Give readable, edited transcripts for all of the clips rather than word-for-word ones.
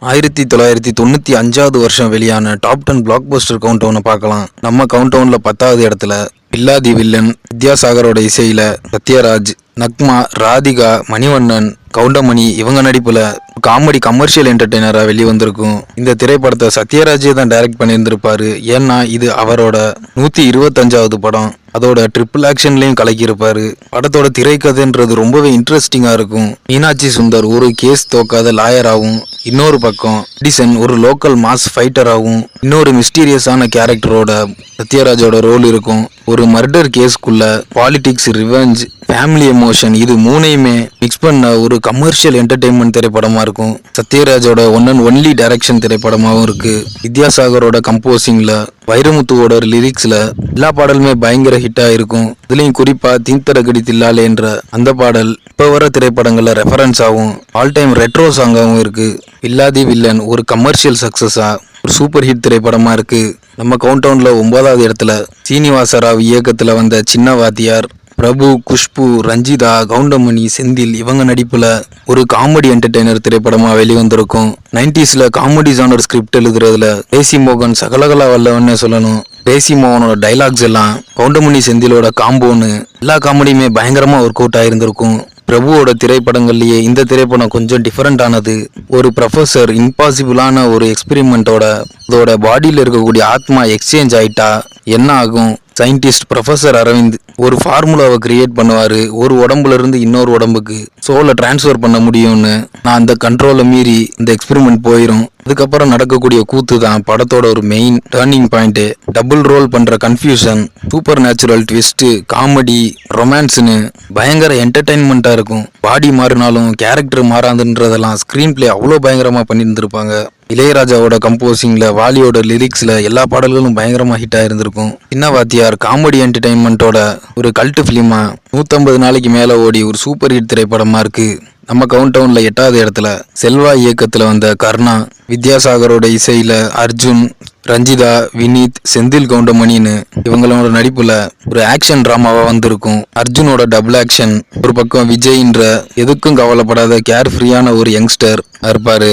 1995வது வருஷம் வெளியான top 10 black Bastar count டவுனை பார்க்கலாம். நம்ம கவுண்ட் டவுன்ல 10வது இடத்துல பில்லாதி வில்லன், வித்யாசாகரோட இசையில சத்யராஜ், நக்மா, ராதிகா, மணிவண்ணன், கவுண்டமணி இவங்க நடிப்புல காமெடி கமர்ஷியல் என்டர்டெய்னரா வெளிவந்திருக்கும். இந்த திரைப்படத்தை சத்யராஜே தான் டைரக்ட் பண்ணியிருந்திருப்பாரு. ஏன்னா இது அவரோட 125வது படம். அதோட ட்ரிபிள் ஆக்ஷன்லயும் கலக்கியிருப்பாரு. படத்தோட திரைக்கதைன்றது ரொம்பவே இன்ட்ரெஸ்டிங்கா இருக்கும். மீனாட்சி சுந்தர் ஒரு கேஸ் தோக்காத லாயராகவும், இன்னொரு பக்கம் எடிசன் ஒரு லோக்கல் மாஸ் ஃபைட்டராகவும், இன்னொரு மிஸ்டீரியஸான கேரக்டரோட சத்யராஜோட ரோல் இருக்கும். ஒரு மர்டர் கேஸ்க்குள்ள பாலிடிக்ஸ், ரிவெஞ்ச், ஃபேமிலி எமோஷன் இது மூணையுமே மிக்ஸ் பண்ண ஒரு கமர்ஷியல் என்டர்டெயின்மெண்ட் திரைப்படமா இருக்கும். சத்யராஜோட ஒன் அண்ட் ஒன்லி டைரக்ஷன் திரைப்படமாகவும் இருக்கு. வித்யாசாகரோட கம்போசிங்ல, வைரமுத்துவோட லிரிக்ஸ்ல எல்லா பாடலுமே பயங்கர ஹிட்டா இருக்கும். இதுலயும் குறிப்பா தீந்தரகடி தில்லாலேன்ற அந்த பாடல் இப்ப வர திரைப்படங்கள்ல ரெஃபரன்ஸ் ஆகும். ஆல் டைம் ரெட்ரோ சாங்காகவும் இருக்கு. பில்லாதி வில்லன் ஒரு கமர்ஷியல் சக்சஸா ஒரு சூப்பர் ஹிட் திரைப்படமா இருக்கு. நம்ம கவுண்ட் டவுன்ல 9வது இடத்துல சீனிவாச ராவ் இயக்கத்துல வந்த சின்ன வாத்தியார், பிரபு, குஷ்பு, ரஞ்சிதா, கவுண்டமணி, செந்தில் இவங்க நடிப்புல ஒரு காமெடி என்டர்டெய்னர் திரைப்படமா வெளிவந்திருக்கும். 90sல காமெடி ஜானர் ஸ்கிரிப்ட் எழுதுறதுல பேசி மோகன் சகலகலா வல்லவன்னே சொல்லணும். பேசி மோகனோட டைலாக்ஸ் எல்லாம் கவுண்டமணி செந்திலோட காம்போன்னு எல்லா காமெடியுமே பயங்கரமா ஒர்க் அவுட் ஆயிருந்திருக்கும். பிரபுவோட திரைப்படங்கள்லயே இந்த திரைப்படம் கொஞ்சம் டிஃபரெண்ட் ஆனது. ஒரு ப்ரொஃபசர் இம்பாசிபிளான ஒரு எக்ஸ்பெரிமெண்டோட அதோட பாடியில் இருக்கக்கூடிய ஆத்மா எக்ஸ்சேஞ்ச் ஆயிட்டா என்ன ஆகும்? சயின்டிஸ்ட் ப்ரொஃபசர் அரவிந்த் ஒரு ஃபார்முலாவை கிரியேட் பண்ணுவாரு. ஒரு உடம்புல இருந்து இன்னொரு உடம்புக்கு சோலை டிரான்ஸ்ஃபர் பண்ண முடியும்னு. நான் அந்த கண்ட்ரோலை மீறி இந்த எக்ஸ்பெரிமெண்ட் போயிடும். அதுக்கப்புறம் நடக்கக்கூடிய கூத்து தான் படத்தோட ஒரு main turning point. Double role பண்ற confusion, super natural twist, comedy, ரொமான்ஸ்னு பயங்கர என்டர்டைன்மெண்டா இருக்கும். பாடி மாறினாலும் கேரக்டர் மாறாதுன்றதெல்லாம் ஸ்கிரீன் பிளே அவ்வளோ பயங்கரமா பண்ணியிருந்திருப்பாங்க. இளையராஜாவோட கம்போசிங்ல, வாலியோட லிரிக்ஸ்ல எல்லா பாடல்களும் பயங்கரமா ஹிட் ஆயிருந்திருக்கும். சின்ன வாத்தியார் காமெடி என்டர்டைன்மெண்டோட ஒரு கல்ட் பிலிமா 150 நாளைக்கு மேல ஓடி ஒரு சூப்பர் ஹிட் திரைப்படமா இருக்கு. நம்ம கவுண்ட் டவுன்ல 8வது இடத்துல செல்வா இயக்கத்துல வந்த கர்ணா, வித்யாசாகரோட இசையில அர்ஜுன், ரஞ்சிதா, வினீத், செந்தில், கவுண்டமணின்னு இவங்களோட நடிப்புல ஒரு ஆக்ஷன் டிராமாவா வந்திருக்கும். அர்ஜுனோட டபுள் ஆக்ஷன், ஒரு பக்கம் விஜய்ன்ற எதுக்கும் கவலைப்படாத கேர் ஃப்ரீயான ஒரு யங்ஸ்டர் இருப்பாரு.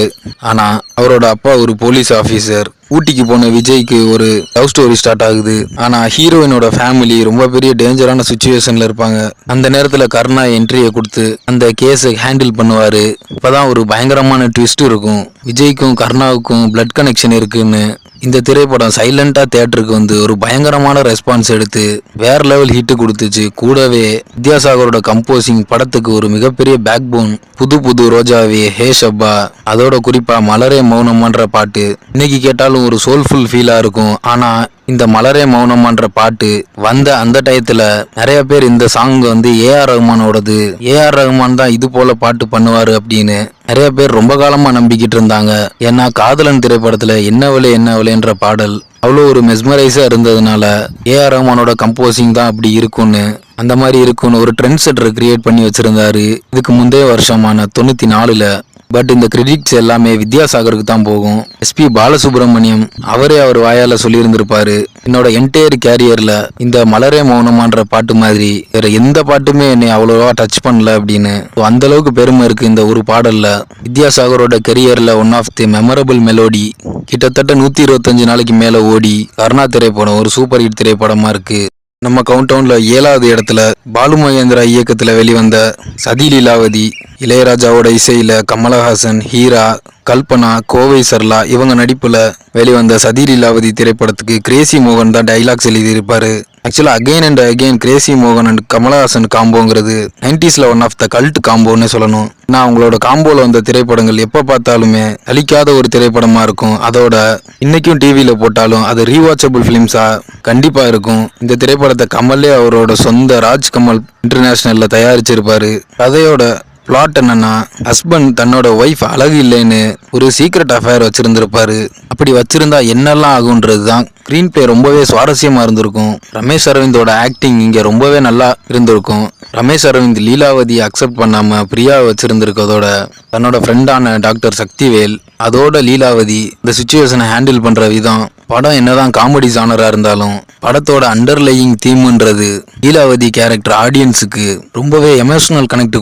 ஆனா அவரோட அப்பா ஒரு போலீஸ் ஆபீசர். ஊட்டிக்கு போன விஜய்க்கு ஒரு லவ் ஸ்டோரி ஸ்டார்ட் ஆகுது. ஆனா ஹீரோயினோட ஃபேமிலி ரொம்ப பெரிய டேஞ்சரான சுச்சுவேஷன்ல இருப்பாங்க. அந்த நேரத்துல கர்ணா என்ட்ரியை கொடுத்து அந்த கேஸை ஹேண்டில் பண்ணுவாரு. இப்பதான் ஒரு பயங்கரமான ட்விஸ்ட் இருக்கும். விஜய்க்கும் கர்ணாவுக்கும் பிளட் கனெக்ஷன் இருக்குன்னு இந்த திரைப்படம் சைலண்டா தியேட்டருக்கு வந்து ஒரு பயங்கரமான ரெஸ்பான்ஸ் எடுத்து வேற லெவல் ஹிட் கொடுத்துச்சு. கூடவே வித்யாசாகரோட கம்போசிங் படத்துக்கு ஒரு மிகப்பெரிய பேக் போன். புது புது ரோஜாவே, ஹே ஷப்பா, அதோட குறிப்பா மலரே மௌனமான்ற பாட்டு இன்னைக்கு கேட்டாலும் ஒரு சோல்ஃபுல் ஃபீலா இருக்கும். ஆனா இந்த மலரே மௌனமான்ற பாட்டு வந்த அந்த டயத்துல நிறைய பேர் இந்த சாங் வந்து ஏஆர் ரஹ்மானோடது, ஏஆர் ரஹ்மான் தான் இது போல பாட்டு பண்ணுவாரு அப்படின்னு நிறைய பேர் ரொம்ப காலமா நம்பிக்கிட்டு இருந்தாங்க. ஏன்னா காதலன் திரைப்படத்துல என்னவளேன்ற பாடல் அவ்வளோ ஒரு மெஸ்மரைஸா இருந்ததுனால ஏஆர் ரஹ்மானோட கம்போசிங் தான் அப்படி இருக்கும்னு, அந்த மாதிரி இருக்கும்னு ஒரு ட்ரெண்ட் செட்டர் கிரியேட் பண்ணி வச்சிருந்தாரு இதுக்கு முந்தைய வருஷமான 94ல. பட் இந்த கிரெடிட்ஸ் எல்லாமே வித்யாசாகருக்கு தான் போகும். எஸ்பி பாலசுப்ரமணியம் அவரே அவர் வாயால சொல்லியிருந்திருப்பாரு, என்னோட என்டையர் கேரியர்ல இந்த மலரே மௌனமான்ற பாட்டு மாதிரி வேற எந்த பாட்டுமே என்னை அவ்வளோவா டச் பண்ணல அப்படின்னு. அந்த அளவுக்கு பெருமை இருக்கு இந்த ஒரு பாடல்ல. வித்யாசாகரோட கெரியர்ல one of the memorable melody. கிட்டத்தட்ட 125 நாளைக்கு மேல ஓடி கர்ணா திரைப்படம் ஒரு சூப்பர் ஹிட் திரைப்படமா இருக்கு. நம்ம கவுண்ட் டவுன்ல 7வது இடத்துல பாலு மகேந்திரா இயக்கத்துல வெளிவந்த சதி லீலாவதி, இளையராஜாவோட இசையில கமலஹாசன், ஹீரா, கல்பனா, கோவை சர்லா இவங்க நடிப்புல வெளிவந்த சதி லீலாவதி திரைப்படத்துக்கு கிரேசி மோகன் தான் டைலாக்ஸ் எழுதியிருப்பாரு. ஆக்சுவலா அகைன் அண்ட் அகைன் கிரேசி மோகன் அண்ட் கமலஹாசன் காம்போங்கிறது 90sல ஒன் ஆஃப் த கல்ட் காம்போன்னு சொல்லணும். நான் அவங்களோட காம்போல வந்த திரைப்படங்கள் எப்ப பார்த்தாலுமே அழிக்காத ஒரு திரைப்படமா இருக்கும். அதோட இன்னைக்கும் டிவியில போட்டாலும் அது ரீவாச்சபிள் பிலிம்ஸா கண்டிப்பா இருக்கும். இந்த திரைப்படத்தை கமலே அவரோட சொந்த ராஜ்கமல் இன்டர்நேஷனல்ல தயாரிச்சிருப்பாரு. கதையோட பிளாட் என்னன்னா, ஹஸ்பண்ட் தன்னோட ஒய்ஃப் அழகு இல்லைன்னு ஒரு சீக்ரெட் அஃபேர் வச்சிருந்திருப்பாரு. அப்படி வச்சிருந்தா என்னெல்லாம் ஆகுன்றது தான். ஸ்கிரீன் பிளே ரொம்பவே சுவாரஸ்யமா இருந்திருக்கும். ரமேஷ் அரவிந்தோட ஆக்டிங் இங்க ரொம்பவே நல்லா இருந்திருக்கும். ரமேஷ் அரவிந்த் லீலாவதி அக்செப்ட் பண்ணாம பிரியாவை வச்சிருந்திருக்கதோட தன்னோட ஃப்ரெண்டான டாக்டர் சக்திவேல், அதோட லீலாவதி இந்த சுச்சுவேஷனை ஹேண்டில் பண்ற விதம். படம் என்னதான் காமெடி ஜானரா இருந்தாலும் படத்தோட அண்டர்லையிங் தீம்ன்றது லீலாவதி கேரக்டர் ஆடியன்ஸுக்கு ரொம்பவே எமோஷனல் கனெக்ட்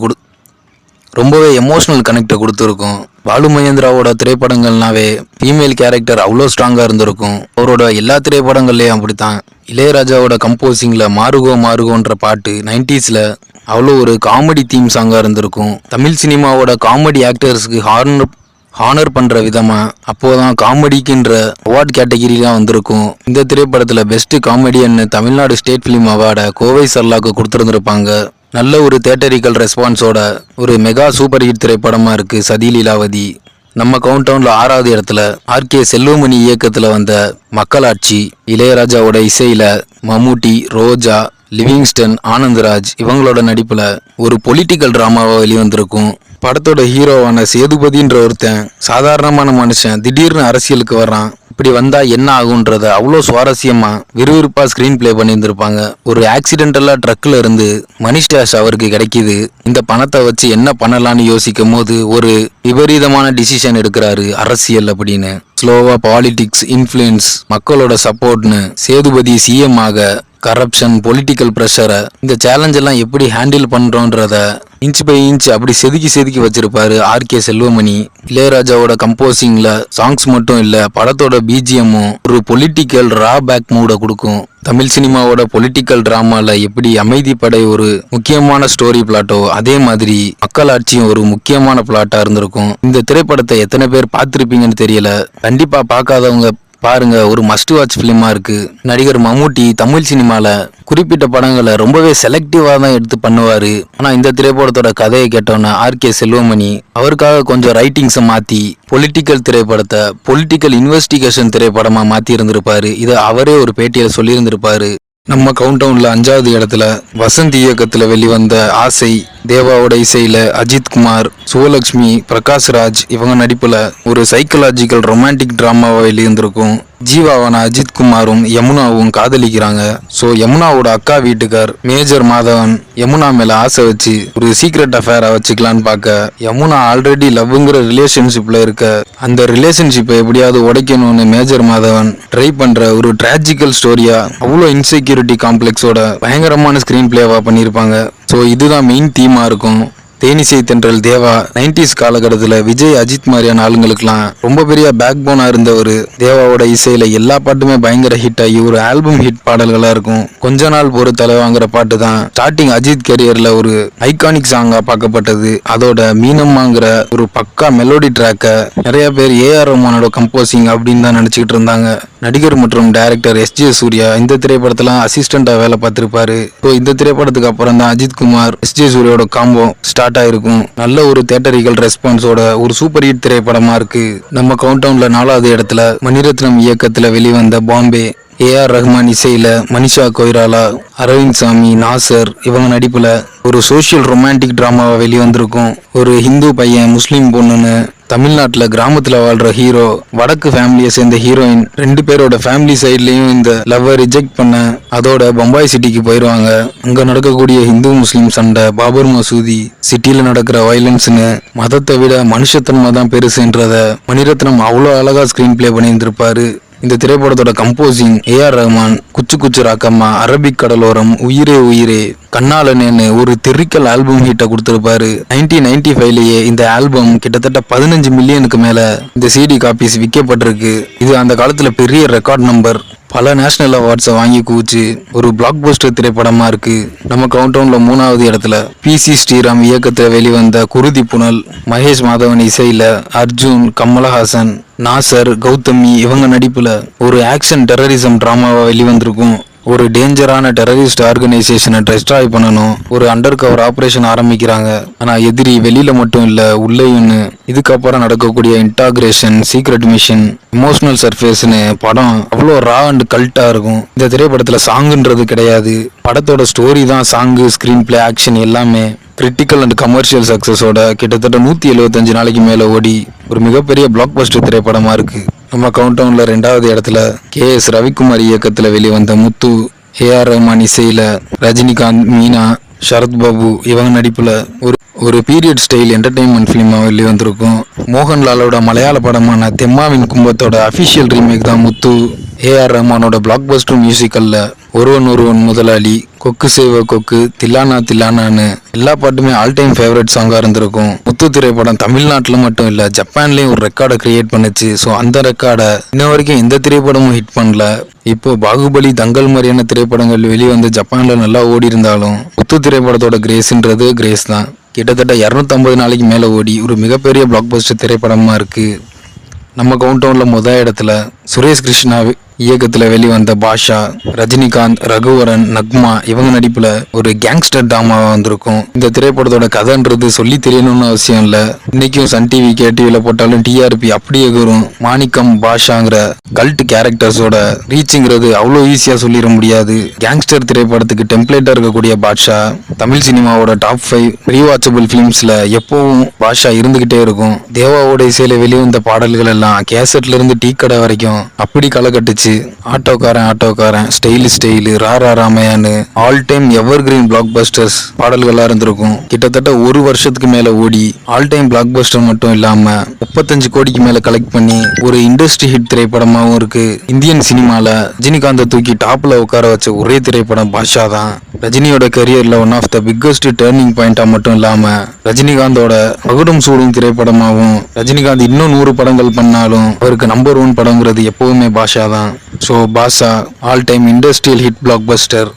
ரொம்பவே எமோஷனல் கனெக்டை கொடுத்துருக்கும். பாலு மகேந்திராவோட திரைப்படங்கள்னாவே ஃபீமேல் கேரக்டர் அவ்வளோ ஸ்ட்ராங்காக இருந்திருக்கும். அவரோட எல்லா திரைப்படங்கள்லேயும் அப்படித்தான். இளையராஜாவோட கம்போசிங்கில் மாறுகோ மாறுகோன்ற பாட்டு 90s அவ்வளோ ஒரு காமெடி தீம் சாங்காக இருந்திருக்கும். தமிழ் சினிமாவோட காமெடி ஆக்டர்ஸ்க்கு ஹானர் பண்ணுற விதமாக அப்போதான் காமெடிக்குன்ற அவார்ட் கேட்டகிரிலாம் வந்திருக்கும். இந்த திரைப்படத்தில் பெஸ்ட் காமெடியன்னு தமிழ்நாடு ஸ்டேட் ஃபிலிம் அவார்டை கோவை சர்லாக்கு கொடுத்துருந்துருப்பாங்க. நல்ல ஒரு தேட்டரிக்கல் ரெஸ்பான்ஸோட ஒரு மெகா சூப்பர் ஹிட் திரைப்படமாக இருக்குது சதி லீலாவதி. நம்ம கவுண்டவுனில் 6வது இடத்துல ஆர்கே செல்வமணி இயக்கத்தில் வந்த மக்களாட்சி. இளையராஜாவோட இசையில் மம்முட்டி, ரோஜா, லிவிங்ஸ்டன், ஆனந்தராஜ் இவங்களோட நடிப்பில் ஒரு பொலிட்டிக்கல் ட்ராமாவை வெளிவந்திருக்கும். படத்தோட ஹீரோவான சேதுபதின்ற ஒருத்தன் சாதாரணமான மனுஷன் திடீர்னு அரசியலுக்கு வர்றான். இப்படி வந்தா என்ன ஆகுன்றத அவ்வளோ சுவாரஸ்யமா விறுவிறுப்பா ஸ்கிரீன் பிளே பண்ணியிருந்திருப்பாங்க. ஒரு ஆக்சிடென்டலா ட்ரக்ல இருந்து மணி ஸ்டாஷ் அவருக்கு கிடைக்குது. இந்த பணத்தை வச்சு என்ன பண்ணலான்னு யோசிக்கும் போது ஒரு விபரீதமான டிசிஷன் எடுக்கிறாரு அரசியல் அப்படின்னு. ஸ்லோவா பாலிடிக்ஸ், இன்ஃப்ளூயன்ஸ், மக்களோட சப்போர்ட்னு சேதுபதி சிஎம் ஆக கரப்ஷன், பொலிட்டிக்கல் ப்ரெஷரை இந்த சேலஞ்ச் எல்லாம் எப்படி ஹேண்டில் பண்றோன்றத இன்ச் பை இன்ச் அப்படி செதுக்கி வச்சிருப்பாரு ஆர்கே செல்வமணி. இளையராஜாவோட கம்போசிங்ல சாங்ஸ் மட்டும் இல்ல, படத்தோட பிஜிஎம்மும் ஒரு பொலிட்டிக்கல் ரா பேக் மூட கொடுக்கும். தமிழ் சினிமாவோட பொலிட்டிக்கல் டிராமால எப்படி அமைதிப்படை ஒரு முக்கியமான ஸ்டோரி பிளாட்டோ அதே மாதிரி மக்களாட்சியும் ஒரு முக்கியமான பிளாட்டா இருந்திருக்கும். இந்த திரைப்படத்தை எத்தனை பேர் பார்த்திருப்பீங்கன்னு தெரியல. கண்டிப்பா பார்க்காதவங்க பாருங்க, ஒரு மஸ்ட் வாட்ச் ஃபிலிமா இருக்கு. நடிகர் மம்முட்டி தமிழ் சினிமால குறிப்பிட்ட படங்களை ரொம்பவே செலக்டிவா தான் எடுத்து பண்ணுவாரு. ஆனா இந்த திரைப்படத்தோட கதையை கேட்டோன்னா ஆர்கே செல்வமணி அவருக்காக கொஞ்சம் ரைட்டிங்ஸை மாத்தி பொலிட்டிக்கல் திரைப்படத்தை பொலிட்டிக்கல் இன்வெஸ்டிகேஷன் திரைப்படமா மாத்தி இருந்திருப்பாரு. இதை அவரே ஒரு பேட்டியில சொல்லியிருந்திருப்பாரு. நம்ம கவுண்டவுன்ல 5வது இடத்துல வசந்த் இயக்கத்துல வெளிவந்த ஆசை. தேவாவோட இசையில அஜித் குமார், சுவலட்சுமி, பிரகாஷ்ராஜ் இவங்க நடிப்புல ஒரு சைக்கலாஜிக்கல் ரொமான்டிக் டிராமாவை வெளியிருந்திருக்கும். ஜீவாவான அஜித் குமாரும் யமுனாவும் காதலிக்கிறாங்க. ஸோ யமுனாவோட அக்கா வீட்டுக்கார் மேஜர் மாதவன் யமுனா மேல ஆசை வச்சு ஒரு சீக்ரெட் அஃபேரா வச்சுக்கலான்னு பார்க்க, யமுனா ஆல்ரெடி லவ்ங்கிற ரிலேஷன்ஷிப்ல இருக்க அந்த ரிலேஷன்ஷிப்பை எப்படியாவது உடைக்கணும்னு மேஜர் மாதவன் ட்ரை பண்ற ஒரு டிராஜிக்கல் ஸ்டோரியா அவ்வளோ இன்செக்யூரிட்டி காம்ப்ளெக்ஸோட பயங்கரமான ஸ்கிரீன் பிளேவா பண்ணியிருப்பாங்க. ஸோ இதுதான் மெயின் தீமா இருக்கும். தேனிசை தென்றல் தேவா 90s காலகட்டத்தில் விஜய், அஜித் மாதிரியான ஆளுங்களுக்குலாம் ரொம்ப பெரிய பேக் போனா இருந்தவர். தேவாவோட இசையில எல்லா பாட்டுமே பயங்கர ஹிட் ஆகி ஒரு ஆல்பம் ஹிட் பாடல்களா இருக்கும். கொஞ்ச நாள் ஒரு தலைவாங்கிற பாட்டு தான் ஸ்டார்டிங் அஜித் கரியர்ல ஒரு ஐகானிக் சாங்கா பார்க்கப்பட்டது. அதோட மீனம்மாங்கிற ஒரு பக்கா மெலோடி ட்ராக்கை நிறைய பேர் ஏஆர் ரஹ்மானோட கம்போசிங் அப்படின்னு தான் நினைச்சுக்கிட்டு இருந்தாங்க. நடிகர் மற்றும் டைரக்டர் எஸ்.ஜே. சூர்யா இந்த திரைப்படத்துல அசிஸ்டண்டா வேலை பார்த்திருப்பாரு. ஸோ இந்த திரைப்படத்துக்கு அப்புறம் தான் அஜித் குமார், எஸ்.ஜே. சூர்யாவோட காம்போ ஸ்டார்ட் ஆயிருக்கும். நல்ல ஒரு தியேட்டரிக்கல் ரெஸ்பான்ஸோட ஒரு சூப்பர் ஹிட் திரைப்படமா இருக்கு. நம்ம கவுண்டவுன்ல 4வது இடத்துல மணிரத்னம் இயக்கத்துல வெளிவந்த பாம்பே. ஏஆர் ரஹ்மான் இசையில மனிஷா கொய்ராலா, அரவிந்த் சாமி, நாசர் இவங்க நடிப்புல ஒரு சோஷியல் ரொமான்டிக் டிராமாவை வெளிவந்திருக்கும். ஒரு ஹிந்து பையன் முஸ்லீம் பொண்ணுன்னு தமிழ்நாட்டில் கிராமத்தில் வாழ்ற ஹீரோ, வடக்கு ஃபேமிலியை சேர்ந்த ஹீரோயின், 2 பேரோட ஃபேமிலி சைட்லையும் இந்த லவ்வை ரிஜெக்ட் பண்ண அதோட பம்பாய் சிட்டிக்கு போயிடுவாங்க. அங்கே நடக்கக்கூடிய ஹிந்து முஸ்லீம் சண்டை, பாபர் மசூதி, சிட்டியில் நடக்கிற வயலன்ஸ்னு மதத்தை விட மனுஷத்தன்மை தான் பெருசுன்றத மணிரத்னம் அவ்வளோ அழகா ஸ்கிரீன் பிளே பண்ணியிருந்திருப்பாரு. இந்த திரைப்படத்தோட கம்போசிங் ஏஆர் ரஹ்மான், குச்சு குச்சு ராக்கம்மா, அரபிக் கடலோரம், உயிரே உயிரே, கண்ணாலனேன்னு ஒரு தெறிக்கல் ஆல்பம் ஹிட்டை கொடுத்திருப்பாரு. 1995லயே இந்த ஆல்பம் கிட்டத்தட்ட 15 மில்லியனுக்கு மேல இந்த சிடி காப்பீஸ் விற்கப்பட்டிருக்கு. இது அந்த காலத்துல பெரிய ரெக்கார்ட் நம்பர். பல நேஷனல் அவார்ட்ஸை வாங்கி குவிச்சு ஒரு பிளாக் பஸ்டர் திரைப்படமா இருக்கு. நம்ம கவுண்டவுன்ல 3வது இடத்துல பி.சி. ஸ்ரீராம் இயக்கத்துல வெளிவந்த குருதி புனல். மகேஷ் மாதவன் இசையில அர்ஜுன், கமலஹாசன், நாசர், கௌதமி இவங்க நடிப்புல ஒரு ஆக்ஷன் டெரரிசம் டிராமாவா வெளிவந்திருக்கும். ஒரு டேஞ்சரான டெரரிஸ்ட் ஆர்கனைசேஷனை டெஸ்ட்ராய் பண்ணணும். ஒரு அண்டர் கவர் ஆபரேஷன் ஆரம்பிக்கிறாங்க. ஆனா எதிரி வெளியில மட்டும் இல்ல உள்ளேயும்னு. இதுக்கப்புறம் நடக்கக்கூடிய இன்டாகிரேஷன், சீக்ரெட் மிஷன், எமோஷனல் சர்ஃபேஸ்னு படம் அவ்வளோ ரா அண்ட் கல்ட்டா இருக்கும். இந்த திரைப்படத்துல சாங்குன்றது கிடையாது. படத்தோட ஸ்டோரி தான் சாங்கு, ஸ்கிரீன் பிளே, ஆக்ஷன் எல்லாமே கிரிட்டிக்கல் அண்ட் கமர்ஷியல் சக்சஸோட கிட்டத்தட்ட 175 நாளைக்கு மேல ஓடி ஒரு மிகப்பெரிய பிளாக் பஸ்டர் திரைப்படமா இருக்கு. நம்ம கவுண்டவுன்ல 2வது இடத்துல கே.எஸ். ரவிக்குமார் இயக்கத்துல வெளிவந்த முத்து. ஏஆர் ரஹ்மான் இசையில ரஜினிகாந்த், மீனா, சரத்பாபு இவங்க நடிப்புல ஒரு பீரியட் ஸ்டைல் என்டர்டைன்மெண்ட் ஃபிலிமா வெளிவந்திருக்கும். மோகன்லாலோட மலையாள படமான தெம்மாவின் கும்பத்தோட அஃபிஷியல் ரீமேக் தான் முத்து. ஏஆர் ரஹ்மானோட பிளாக் பஸ்டர் மியூசிக்கல்ல ஒருவன் முதலாளி, கொக்கு செய்வ கொக்கு, தில்லானா தில்லானான்னு எல்லா பாட்டுமே ஆல் டைம் ஃபேவரட் சாங்கா இருந்திருக்கும். முத்து திரைப்படம் தமிழ்நாட்டில் மட்டும் இல்ல ஜப்பான்லயும் ஒரு ரெக்கார்டை கிரியேட் பண்ணுச்சு. ஸோ அந்த ரெக்கார்டை இன்ன வரைக்கும் எந்த திரைப்படமும் ஹிட் பண்ணல. இப்போ பாகுபலி, தங்கல் மாதிரியான திரைப்படங்கள் வெளிவந்து ஜப்பான்ல நல்லா ஓடி இருந்தாலும் முத்து திரைப்படத்தோட கிரேஸ்ன்றது கிரேஸ் தான். கிட்டத்தட்ட 250 நாளைக்கு மேல ஓடி ஒரு மிகப்பெரிய பிளாக் பஸ்டர் திரைப்படமா இருக்கு. நம்ம கவுண்டவுன்ல முதல் இடத்துல சுரேஷ் கிருஷ்ணா இயக்கத்துல வெளிவந்த பாஷா, ரஜினிகாந்த், ரகுவரன், நக்மா இவங்க நடிப்புல ஒரு கேங்ஸ்டர் டிராமாவா வந்திருக்கும். இந்த திரைப்படத்தோட கதைன்றது சொல்லி தெரியணும்னு அவசியம் இல்ல. இன்னைக்கும் சன் டிவி, கேடிவில போட்டாலும் டிஆர்பி அப்படியே வரும். மாணிக்கம், பாஷாங்கிற கல்ட் கேரக்டர்ஸோட ரீச்சுங்கிறது அவ்வளோ ஈஸியா சொல்லிட முடியாது. கேங்ஸ்டர் திரைப்படத்துக்கு டெம்ப்ளேட்டா இருக்கக்கூடிய பாஷா தமிழ் சினிமாவோட டாப் 5 ரீவாச்சபிள் பிலிம்ஸ்ல எப்பவும் பாஷா இருந்துகிட்டே இருக்கும். தேவாவோட இசையில வெளிவந்த பாடல்கள் எல்லாம் கேசட்ல இருந்து டீ கடை வரைக்கும் அப்படி களை கட்டுச்சு. ஆட்டோக்காரன், ஸ்டைலு, ராரா ராமையான்னு all time ever green block busters பாடல்களா இருந்திருக்கும். கிட்டத்தட்ட ஒரு வருஷத்துக்கு மேல ஓடி ஆல் டைம் பிளாக் பஸ்டர் மட்டும் இல்லாம 35 கோடிக்கு மேல கலெக்ட் பண்ணி ஒரு இண்டஸ்ட்ரி ஹிட் திரைப்படமாவும் இருக்கு. இந்தியன் சினிமால ரஜினிகாந்தை தூக்கி டாப்ல உட்கார வச்ச ஒரே திரைப்படம் பாஷா தான். ரஜினியோட கரியர்ல one of the biggest turning பாயிண்டா மட்டும் இல்லாம ரஜினிகாந்தோட மகுடம் சூடும் திரைப்படமாகவும், ரஜினிகாந்த் இன்னும் 100 படங்கள் பண்ணாலும் அவருக்கு நம்பர் 1 படங்கிறது எப்பவுமே பாஷா தான். So Baasha all time industrial hit block Bastar.